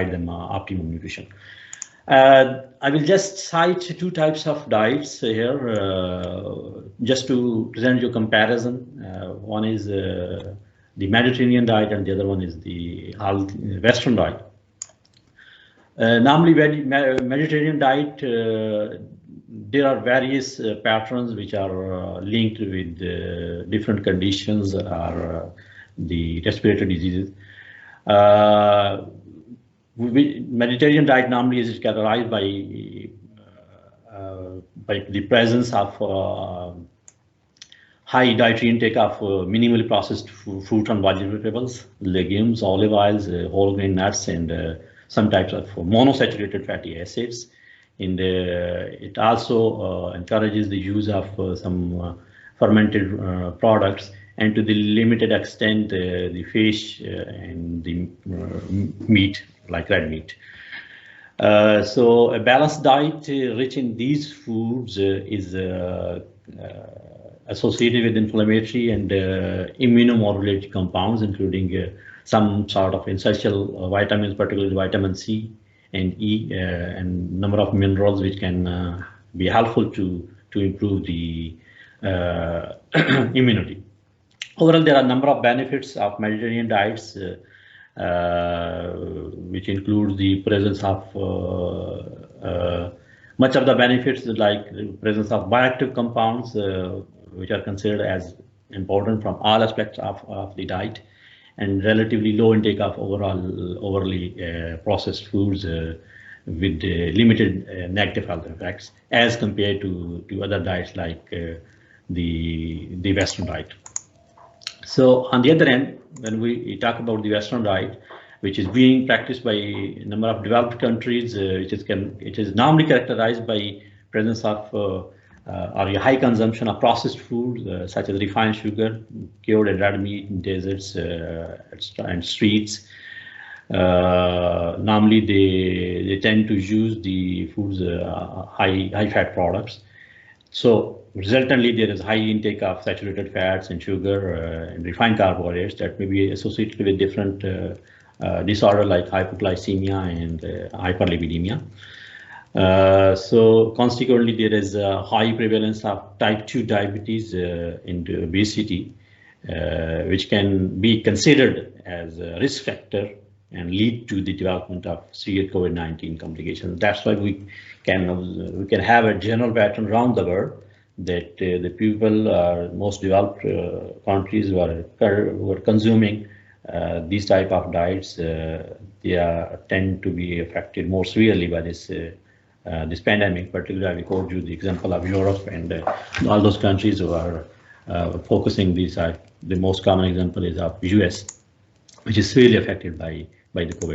them optimum nutrition. I will just cite two types of diets here, just to present you a comparison. One is the Mediterranean diet, and the other one is the Western diet. Normally, Mediterranean diet, there are various patterns which are linked with different conditions or the respiratory diseases. Mediterranean diet normally is characterized by the presence of high dietary intake of minimally processed fruit and vegetables, legumes, olive oils, whole grain nuts, and some types of monosaturated fatty acids. And it also encourages the use of some fermented products, and to the limited extent the fish and the meat, like red meat. So a balanced diet rich in these foods is associated with inflammatory and immunomodulatory compounds, including some sort of essential vitamins, particularly vitamin C and E, and number of minerals which can be helpful to improve the immunity. Overall, there are a number of benefits of Mediterranean diets, which includes the presence of much of the benefits, like the presence of bioactive compounds, which are considered as important from all aspects of the diet, and relatively low intake of overly processed foods with limited negative health effects as compared to other diets like the Western diet. So on the other hand, when we talk about the Western diet, which is being practiced by a number of developed countries, it is normally characterized by presence of or a high consumption of processed foods such as refined sugar, cured and red meat in deserts and streets. Normally, they tend to use the foods high fat products. So resultantly, there is high intake of saturated fats and sugar and refined carbohydrates that may be associated with different disorder like hypoglycemia and hyperlipidemia. So consequently, there is a high prevalence of type 2 diabetes and obesity, which can be considered as a risk factor and lead to the development of severe COVID-19 complications. That's why we can have a general pattern around the world that the people, most developed countries who are consuming these type of diets, they tend to be affected more severely by this pandemic. Particularly, I quote you the example of Europe and all those countries who are focusing these. The most common example is of US, which is severely affected by the COVID.